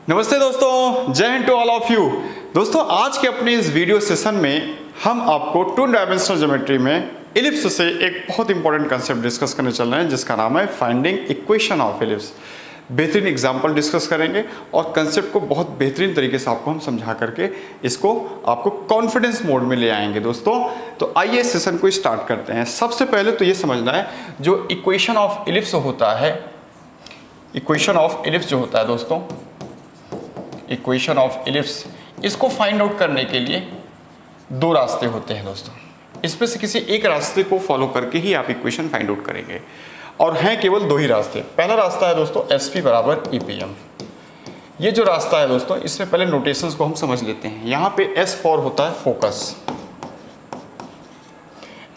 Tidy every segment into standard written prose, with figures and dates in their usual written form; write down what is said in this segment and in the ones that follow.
नमस्ते दोस्तों, जय हिंद टू ऑल ऑफ यू। दोस्तों आज के अपने इस वीडियो सेशन में हम आपको टू डायमेंशनल ज्योमेट्री में इलिप्स से एक बहुत इंपॉर्टेंट कंसेप्ट डिस्कस करने चल रहे हैं जिसका नाम है फाइंडिंग इक्वेशन ऑफ इलिप्स। बेहतरीन एग्जांपल डिस्कस करेंगे और कंसेप्ट को बहुत बेहतरीन तरीके से आपको हम समझा करके इसको आपको कॉन्फिडेंस मोड में ले आएंगे दोस्तों। तो आइए सेशन को स्टार्ट करते हैं। सबसे पहले तो ये समझना है जो इक्वेशन ऑफ इलिप्स होता है, इक्वेशन ऑफ इलिप्स जो होता है दोस्तों, इक्वेशन ऑफ इलिप्स, इसको फाइंड आउट करने के लिए दो रास्ते होते हैं दोस्तों। इसमें से किसी एक रास्ते को फॉलो करके ही आप इक्वेशन फाइंड आउट करेंगे और हैं केवल दो ही रास्ते। पहला रास्ता है दोस्तों SP बराबर EPM। ये जो रास्ता है दोस्तों, इसमें पहले नोटेशंस को हम समझ लेते हैं। यहाँ पे S फॉर होता है फोकस,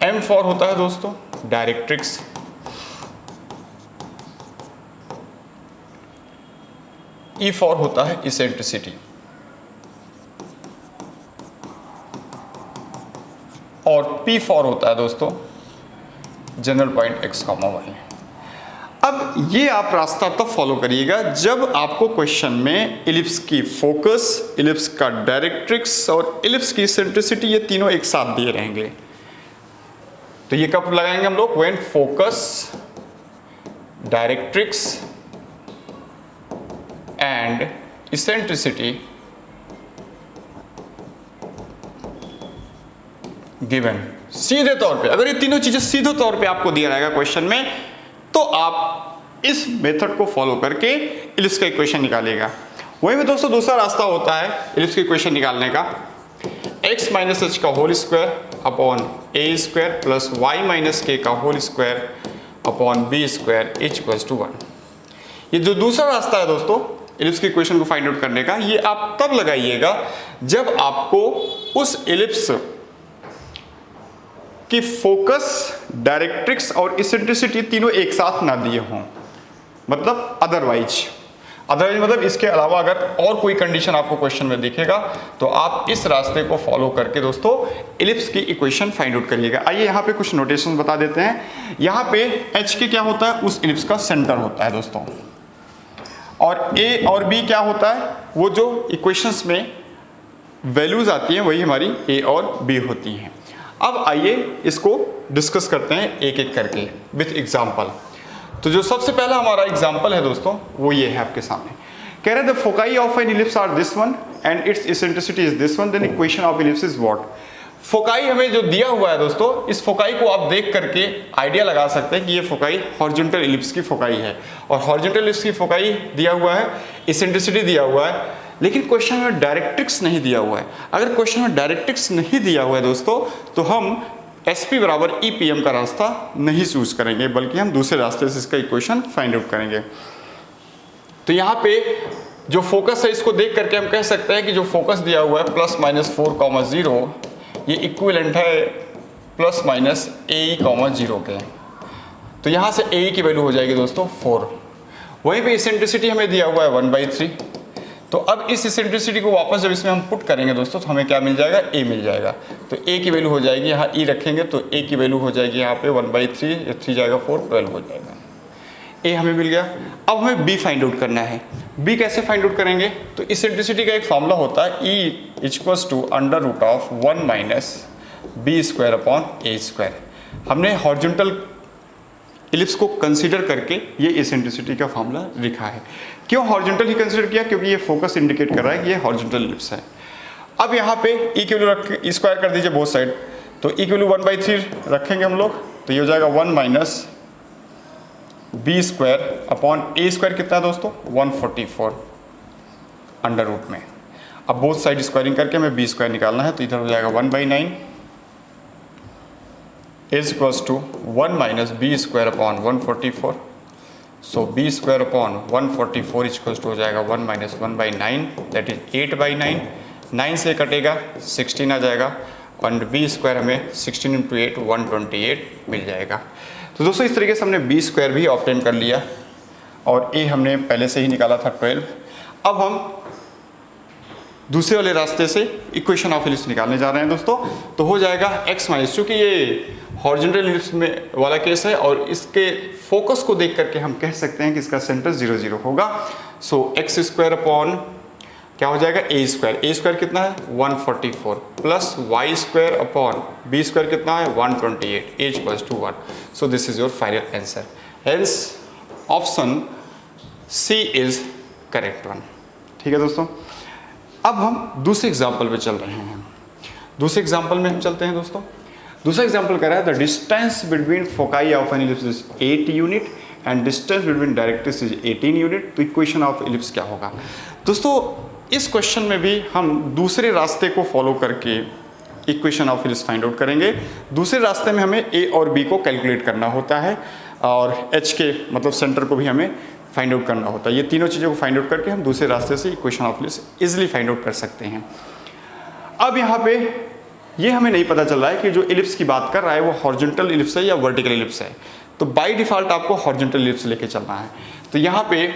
M फॉर होता है दोस्तों डायरेक्ट्रिक्स, E फॉर होता है इसेंट्रिसिटी और P फॉर होता है दोस्तों जनरल पॉइंट x, y। अब ये आप रास्ता तब फॉलो करिएगा जब आपको क्वेश्चन में इलिप्स की फोकस, इलिप्स का डायरेक्ट्रिक्स और इलिप्स की इसेंट्रिसिटी ये तीनों एक साथ दिए रहेंगे। तो ये कब लगाएंगे हम लोग? When focus, directrix and eccentricity given. सीधे तौर पे अगर ये तीनों चीजें सीधे तौर पे आपको दिया रहेगा क्वेश्चन में, तो आप इस मेथड को फॉलो करके इलिप्स का इक्वेशन निकालिएगा। वहीं में दोस्तों दूसरा रास्ता होता है इलिप्स की इक्वेशन निकालने का, x माइनस एच का होल स्क्वायर अपॉन ए square plus Y minus K का whole square upon B square equals to 1। ये जो दूसरा रास्ता है दोस्तों इलिप्स की इक्वेशन को फाइंड आउट करने का, ये आप तब लगाइएगा जब आपको उस इलिप्स कि फोकस, डायरेक्ट्रिक्स और इसेंट्रिसिटी तीनों एक साथ ना दिए हों, मतलब अदरवाइज मतलब इसके अलावा अगर और कोई कंडीशन आपको क्वेश्चन में दिखेगा तो आप इस रास्ते को फॉलो करके दोस्तों इलिप्स की इक्वेशन फाइंड आउट करिएगा। आइए यहाँ पे कुछ नोटेशन बता देते हैं। यहाँ पे H के क्या होता है? उस इलिप्स का सेंटर होता है दोस्तों, और A और B क्या होता है? वो जो इक्वेशंस में वैल्यूज आती हैं वही हमारी A और B होती हैं। अब आइए इसको डिस्कस करते हैं एक एक करके विथ एग्जाम्पल। तो जो सबसे पहला हमारा एग्जाम्पल है दोस्तों वो ये है आपके सामने। कह रहे हैं the foci of an ellipse are this one and its eccentricity is this one, then equation of ellipse is what. Foci हमें जो दिया हुआ है दोस्तों, इस फोकाई को आप देख करके आइडिया लगा सकते हैं कि ये फोकाई हॉरिजॉन्टल इलिप्स की फोकाई है और हॉरिजॉन्टल इलिप्स की फोकाई दिया हुआ है, इसेंट्रिसिटी दिया हुआ है, लेकिन क्वेश्चन में डायरेक्ट्रिक्स नहीं दिया हुआ है। अगर क्वेश्चन में डायरेक्ट्रिक्स नहीं दिया हुआ है दोस्तों तो हम SP बराबर EPM का रास्ता नहीं चूज करेंगे, बल्कि हम दूसरे रास्ते से इसका इक्वेशन फाइंड आउट करेंगे। तो यहाँ पे जो फोकस है इसको देख करके हम कह सकते हैं कि जो फोकस दिया हुआ है +-4, ये इक्विवेलेंट है +-AE, के। तो यहाँ से AE की वैल्यू हो जाएगी दोस्तों 4। वहीं पे इसेंट्रिसिटी हमें दिया हुआ है 1/3। तो अब इस इसेंट्रिसिटी को वापस जब इसमें हम पुट करेंगे दोस्तों तो हमें क्या मिल जाएगा? A मिल जाएगा। तो A की वैल्यू हो जाएगी, यहाँ E रखेंगे तो A की वैल्यू हो जाएगी यहाँ पे 1/3, 3 जाएगा 4, 12 हो जाएगा। A हमें मिल गया। अब हमें B फाइंड आउट करना है। B कैसे फाइंड आउट करेंगे? तो इसेंट्रिसिटी का एक फॉर्मूला होता है E = √1 - B² अपॉन A²। हमने हॉरिजॉन्टल इलिप्स को कंसीडर करके ये इसेंट्रिसिटी का फॉर्मूला लिखा है। क्यों हॉरिजॉन्टल ही कंसीडर किया? क्योंकि ये फोकस इंडिकेट कर रहा है कि ये हॉरिजॉन्टल इलिप्स है। अब यहाँ पे E की वैल्यू रख स्क्वायर कर दीजिए बोथ साइड, तो E की वैल्यू 1/3 रखेंगे हम लोग, तो ये हो जाएगा 1 - B² अपॉन A² कितना है दोस्तों? 144 अंडर रूट में। अब बोथ साइड स्क्वायरिंग करके हमें B² निकालना है, तो इधर हो जाएगा 1/9 is equals to 1 - B² upon 144। So B² upon 144 equals to हो जाएगा 1 - 1/9, दैट इज 8/9। 9 से कटेगा 16 आ जाएगा और B² हमें 16 × 8 128 मिल जाएगा। तो दोस्तों इस तरीके से हमने B² भी ऑब्टेन कर लिया और A हमने पहले से ही निकाला था 12। अब हम दूसरे वाले रास्ते से इक्वेशन ऑफ इलिप्स निकालने जा रहे हैं दोस्तों। तो हो जाएगा x माइनस, चूँकि ये हॉरिजॉन्टल इलिप्स में वाला केस है और इसके फोकस को देख करके हम कह सकते हैं कि इसका सेंटर 0 0 होगा। सो x² अपॉन क्या हो जाएगा ए स्क्वायर कितना है 144 plus y square upon B square कितना है 128 as equals to 1। So this is your final answer. Hence option C is correct one. ठीक है दोस्तों, अब हम दूसरे एग्जाम्पल पे चल रहे हैं। दूसरे एग्जाम्पल में हम चलते हैं दोस्तों। दूसरा एग्जाम्पल कह रहा है the distance between foci of an ellipse is 8 unit and distance between directrix is 18 unit. तो इक्वेशन ऑफ इलिप्स क्या होगा दोस्तों? इस क्वेश्चन में भी हम दूसरे रास्ते को फॉलो करके equation of ellipse find out करेंगे। दूसरे रास्ते में हमें ए और बी को कैलकुलेट करना होता है और एच के मतलब सेंटर को भी हमें फाइंड आउट करना होता है। ये तीनों चीज़ों को फाइंड आउट करके हम दूसरे रास्ते से equation of ellipse easily find out कर सकते हैं। अब यहाँ पे ये हमें नहीं पता चल रहा है कि जो इलिप्स की बात कर रहा है वो हॉरिजॉन्टल इलिप्स है या वर्टिकल इलिप्स है। तो बाय डिफॉल्ट आपको हॉरिजॉन्टल इलिप्स लेके चलना है। तो यहाँ पे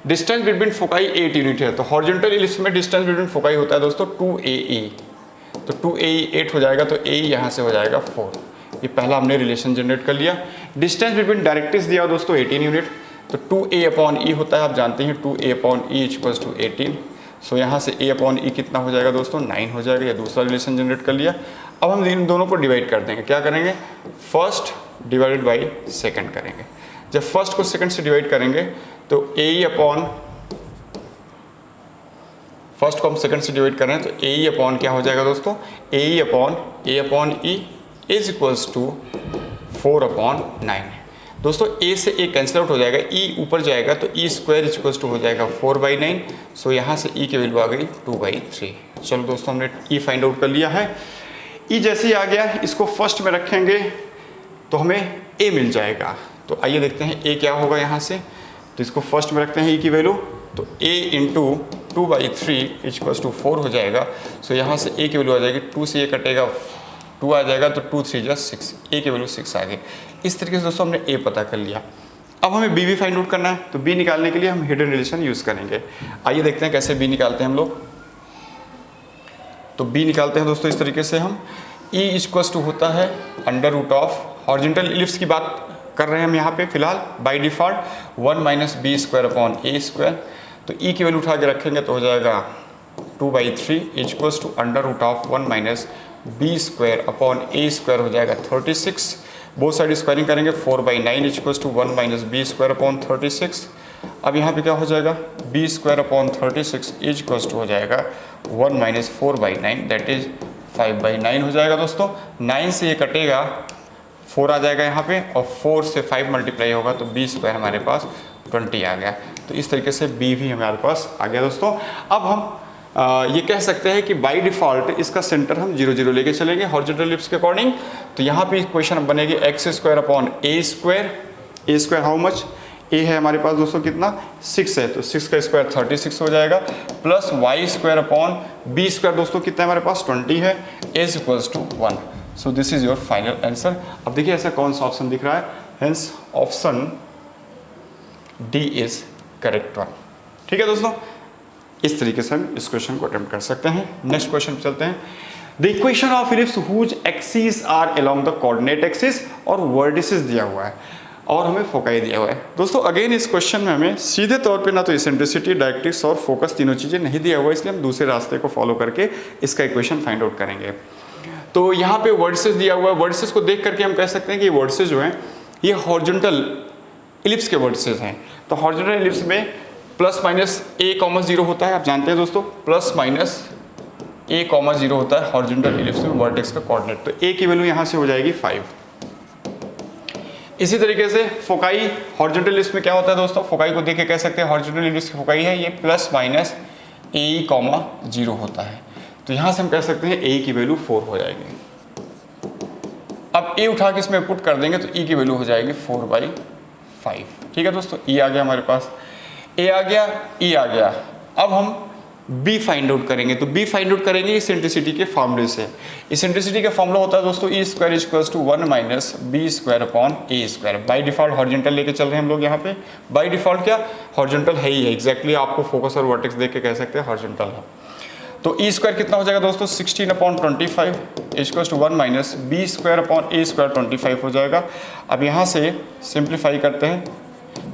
डिस्टेंस बिटवीन फोकाई 8 यूनिट है, तो हॉरिजॉन्टल इलिप्स में डिस्टेंस बिटवीन फोकाई होता है दोस्तों 2AE। तो 2AE 8 हो जाएगा, तो AE यहाँ से हो जाएगा 4। ये पहला हमने रिलेशन जनरेट कर लिया। डिस्टेंस बिटवीन डायरेक्ट्रिक्स दिया दोस्तों 18 यूनिट, तो 2A अपॉन E होता है, आप जानते हैं 2A upon E equals to 18। So यहाँ से A अपॉन E कितना हो जाएगा दोस्तों 9 हो जाएगा। ये दूसरा रिलेशन जनरेट कर लिया। अब हम इन दोनों को डिवाइड कर देंगे। क्या करेंगे? फर्स्ट डिवाइडेड बाई सेकंड करेंगे। जब फर्स्ट को सेकंड से डिवाइड करेंगे तो AE अपॉन फर्स्ट को हम सेकंड से डिवाइड कर रहे हैं, तो AE अपॉन क्या हो जाएगा दोस्तों? AE upon A upon E is equals to 4 upon 9। दोस्तों A से A कैंसिल आउट हो जाएगा, E ऊपर जाएगा तो E स्क्वायर इक्वल्स टू हो जाएगा 4/9। सो यहाँ से E की वैल्यू आ गई 2/3। चलो दोस्तों हमने E फाइंड आउट कर लिया है। E जैसे ही आ गया, इसको फर्स्ट में रखेंगे तो हमें A मिल जाएगा। तो आइए देखते हैं A क्या होगा यहाँ से। तो इसको फर्स्ट में रखते हैं E की वैल्यू, तो A इंटू 2/3 इक्वल्स टू 4 हो जाएगा। सो यहाँ से A की वैल्यू आ जाएगी, 2 से ये कटेगा 2 आ जाएगा, तो 2 3 जा 6, A की वैल्यू 6 आ गई। इस तरीके से दोस्तों हमने A पता कर लिया। अब हमें B भी फाइंड आउट करना है, तो B निकालने के लिए हम हिडन रिलेशन यूज़ करेंगे। आइए देखते हैं कैसे B निकालते हैं हम लोग। तो B निकालते हैं दोस्तों इस तरीके से हम। E इक्वल्स टू होता है under root of horizontal ellipse की बात कर रहे हैं हम यहाँ पे फिलहाल by default 1 minus b square upon A square. तो E की वैल्यू उठा के रखेंगे तो हो जाएगा 2/3 equals to under root of 1 minus b square upon A square हो जाएगा 36। बोथ साइड स्क्वायरिंग करेंगे 4/9 equals to 1 minus b square upon 36। अब यहाँ पे क्या हो जाएगा? B square upon 36 equals to हो जाएगा 1 माइनस 4/9 दैट इज 5/9 हो जाएगा दोस्तों। 9 से ये कटेगा 4 आ जाएगा यहाँ पे, और 4 से 5 मल्टीप्लाई होगा तो बी स्क्वायर हमारे पास 20 आ गया। तो इस तरीके से बी भी हमारे पास आ गया दोस्तों। अब हम ये कह सकते हैं कि बाय डिफ़ॉल्ट इसका सेंटर हम 0 0 लेके चलेंगे हॉरिजॉन्टल इलिप्स के अकॉर्डिंग। तो यहाँ पे इक्वेशन बनेगी X square upon A square. A square how much? A है हमारे पास दोस्तों कितना 6 है, तो 6 का स्क्वायर 36 हो जाएगा, plus y square upon B square दोस्तों कितना है हमारे पास 20 है, as equals to 1। So this is your final answer. अब देखिए ऐसा कौन सा ऑप्शन दिख रहा है, hence option D is correct one. ठीक है दोस्तों, इस तरीके से हम इस क्वेश्चन को अटेम्प्ट कर सकते हैं। नेक्स्ट क्वेश्चन पे चलते हैं। The equation of ellipse whose axis are along the coordinate axis, और वर्टिसेस दिया हुआ है और हमें फोकाई दिया हुआ है। दोस्तों अगेन इस क्वेश्चन में हमें सीधे तौर पे ना तो इसेंट्रिसिटी, डायरेक्ट्रिक्स और फोकस तीनों चीज़ें नहीं दिया हुआ है, इसलिए हम दूसरे रास्ते को फॉलो करके इसका इक्वेशन फाइंड आउट करेंगे। तो यहाँ पे वर्टिसेस दिया हुआ है, वर्टिसेस को देख करके हम कह सकते हैं कि ये वर्टिसेस जो हैं ये हॉरिजॉन्टल इलिप्स के वर्टिसेस हैं। तो हॉरिजॉन्टल इलिप्स में प्लस माइनस a,0 होता है, आप जानते हैं दोस्तों, प्लस माइनस a,0 होता है हॉरिजॉन्टल इलिप्स में वर्टेक्स का कोऑर्डिनेट। तो a की वैल्यू यहाँ से हो जाएगी 5। इसी तरीके से फोकाई हॉरिजॉन्टल इलिप्स में क्या होता है दोस्तों, फोकाई को देख के कह सकते हैं हॉरिजॉन्टल इलिप्स की फोकाई है ये प्लस माइनस a,0 होता है। तो यहाँ से हम कह सकते हैं a की वैल्यू 4 हो जाएगी। अब a उठा के इसमें पुट कर देंगे तो e की वैल्यू हो जाएगी 4/5। ठीक है दोस्तों, e आ गया हमारे पास, a आ गया, e आ गया। अब हम b फाइंड आउट करेंगे। तो b फाइंड आउट करेंगे इसेंट्रिसिटी के फॉर्मूले से। इसेंट्रिसिटी का फॉर्मूला होता है दोस्तों e square equals to 1 minus b square upon A square. By default horizontal लेके चल रहे हैं हम लोग यहाँ पे। बाई डिफॉल्ट क्या हॉरिजॉन्टल है ही है, एग्जैक्टली आपको फोकस और वर्टेक्स देख के कह सकते हैं हॉरिजॉन्टल है। तो e स्क्वायर कितना हो जाएगा दोस्तों 16/25 equals to 1 minus b square upon A square 25 हो जाएगा। अब यहाँ से सिंप्लीफाई करते हैं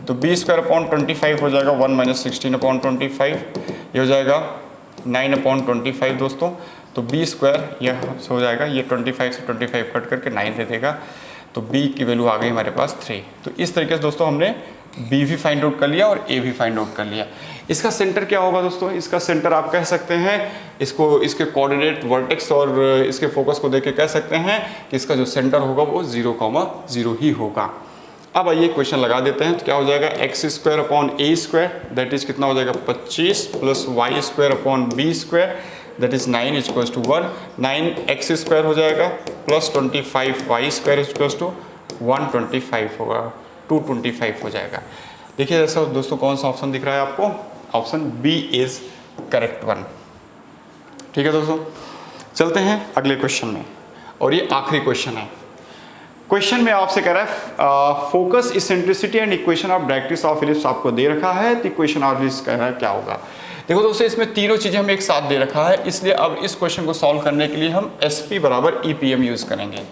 तो बी स्क्वायर अपॉन 25 हो जाएगा 1 माइनस 16/25, ये हो जाएगा 9/25 दोस्तों, तो b स्क्वायर यह हो जाएगा, ये 25 से 25 कट करके 9 दे देगा, तो b की वैल्यू आ गई हमारे पास 3। तो इस तरीके से दोस्तों हमने b भी फाइंड आउट कर लिया और a भी फाइंड आउट कर लिया। इसका सेंटर क्या होगा दोस्तों? इसका सेंटर आप कह सकते हैं, इसको इसके कोऑर्डिनेट वर्टेक्स और इसके फोकस को देख के कह सकते हैं कि इसका जो सेंटर होगा वो 0,0 ही होगा। अब आइए क्वेश्चन लगा देते हैं, तो क्या हो जाएगा x² / a² दैट इज कितना हो जाएगा 25 plus y² / b² that is 9 equals to 1। 9x² हो जाएगा प्लस 25y² इक्वल्स टू 125 होगा, 225 हो जाएगा। देखिए जैसा दोस्तों कौन सा ऑप्शन दिख रहा है आपको? Option B is correct one. ठीक है दोस्तों, चलते हैं अगले क्वेश्चन में, और ये आखिरी क्वेश्चन है। क्वेश्चन में आपसे कह रहा है focus eccentricity and equation of directrix of ellipse आपको दे रखा है, तो इक्वेशन ऑफ इलिप्स कह रहा है क्या होगा। देखो दोस्तों, इसमें तीनों चीजें हमें एक साथ दे रखा है, इसलिए अब इस क्वेश्चन को सॉल्व करने के लिए हम SP बराबर EPM यूज करेंगे।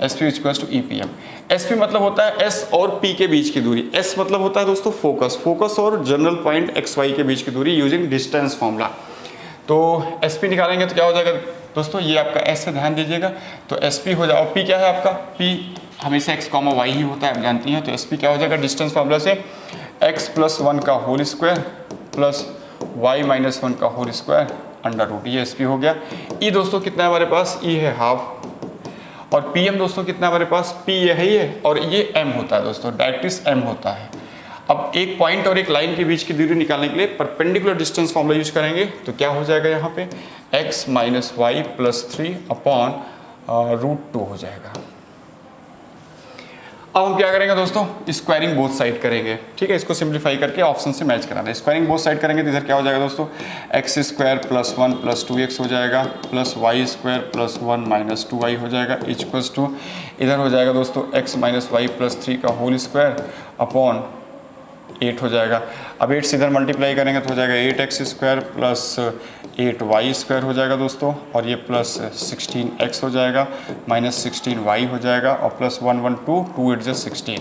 SP equals to EPM। SP मतलब होता है S और P के बीच की दूरी। S मतलब होता है दोस्तों फोकस और जनरल पॉइंट XY के बीच की दूरी यूजिंग डिस्टेंस फॉर्मूला। तो SP निकालेंगे तो क्या हो जाएगा दोस्तों, ये आपका S से ध्यान दीजिएगा, तो SP हो जाएगा। P क्या है आपका? P हमेशा x, y ही होता है, आप जानती हैं। तो SP क्या हो जाएगा डिस्टेंस फॉर्मूला से x + 1 का होल स्क्वायर प्लस y - 1 का होल स्क्वायर अंडर रूट, ये SP हो गया। E दोस्तों कितना है हमारे पास? E है हाफ, और PM दोस्तों कितना है हमारे पास? P ये है ये, और ये M होता है दोस्तों, डायरेक्ट्रिक्स M होता है। अब एक पॉइंट और एक लाइन के बीच की दूरी निकालने के लिए परपेंडिकुलर डिस्टेंस फॉर्मूला यूज करेंगे, तो क्या हो जाएगा यहाँ पे x - y + 3 अपॉन √2 हो जाएगा। अब हम क्या करेंगे दोस्तों? स्क्वायरिंग बोथ साइड करेंगे। ठीक है, इसको सिंप्लीफाई करके ऑप्शन से मैच कराना है। स्क्वायरिंग बोथ साइड करेंगे तो इधर क्या हो जाएगा दोस्तों? x² + 1 + 2x हो जाएगा प्लस y² + 1 - 2y हो जाएगा इक्वल्स टू, इधर हो जाएगा दोस्तों x - y + 3 का होल स्क्वायर अपॉन 8 हो जाएगा। अब 8 से इधर मल्टीप्लाई करेंगे तो हो जाएगा 8x² + 8y² हो जाएगा दोस्तों, और ये प्लस 16x हो जाएगा माइनस 16y हो जाएगा, और प्लस 1 1 2 2 8 16।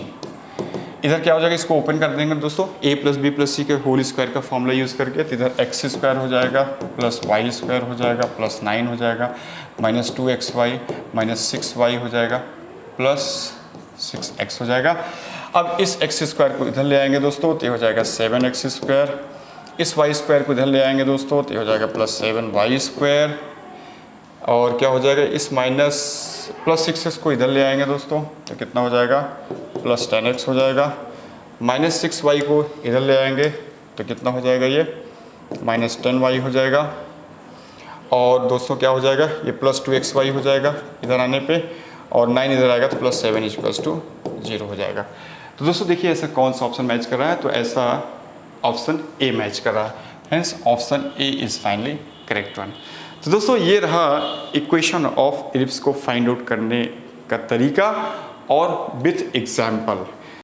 इधर क्या हो जाएगा? इसको ओपन कर देंगे दोस्तों, a + b + c के होल स्क्वायर का फॉर्मूला यूज़ करके, तो इधर x² हो जाएगा प्लस y² हो जाएगा प्लस 9 हो जाएगा माइनस 2xy माइनस 6y हो जाएगा प्लस 6x हो जाएगा। अब इस x² को इधर ले आएंगे दोस्तों, तो हो जाएगा 7x²। इस y² को इधर ले आएंगे दोस्तों, तो हो जाएगा प्लस 7y², और क्या हो जाएगा? इस माइनस प्लस 6x को इधर ले आएंगे दोस्तों, तो कितना हो जाएगा? प्लस 10x हो जाएगा। माइनस 6y को इधर ले आएंगे तो कितना हो जाएगा? ये माइनस 10y हो जाएगा, और दोस्तों क्या हो जाएगा? ये प्लस 2xy हो जाएगा इधर आने पे, और 9 इधर आएगा तो प्लस 7 = 0 हो जाएगा। तो दोस्तों देखिए ऐसा कौन सा ऑप्शन मैच कर रहा है? तो ऐसा ऑप्शन ए मैच कर रहा है, hence option A is finally correct one. तो दोस्तों ये रहा इक्वेशन ऑफ इलिप्स को फाइंड आउट करने का तरीका और विथ एग्जाम्पल।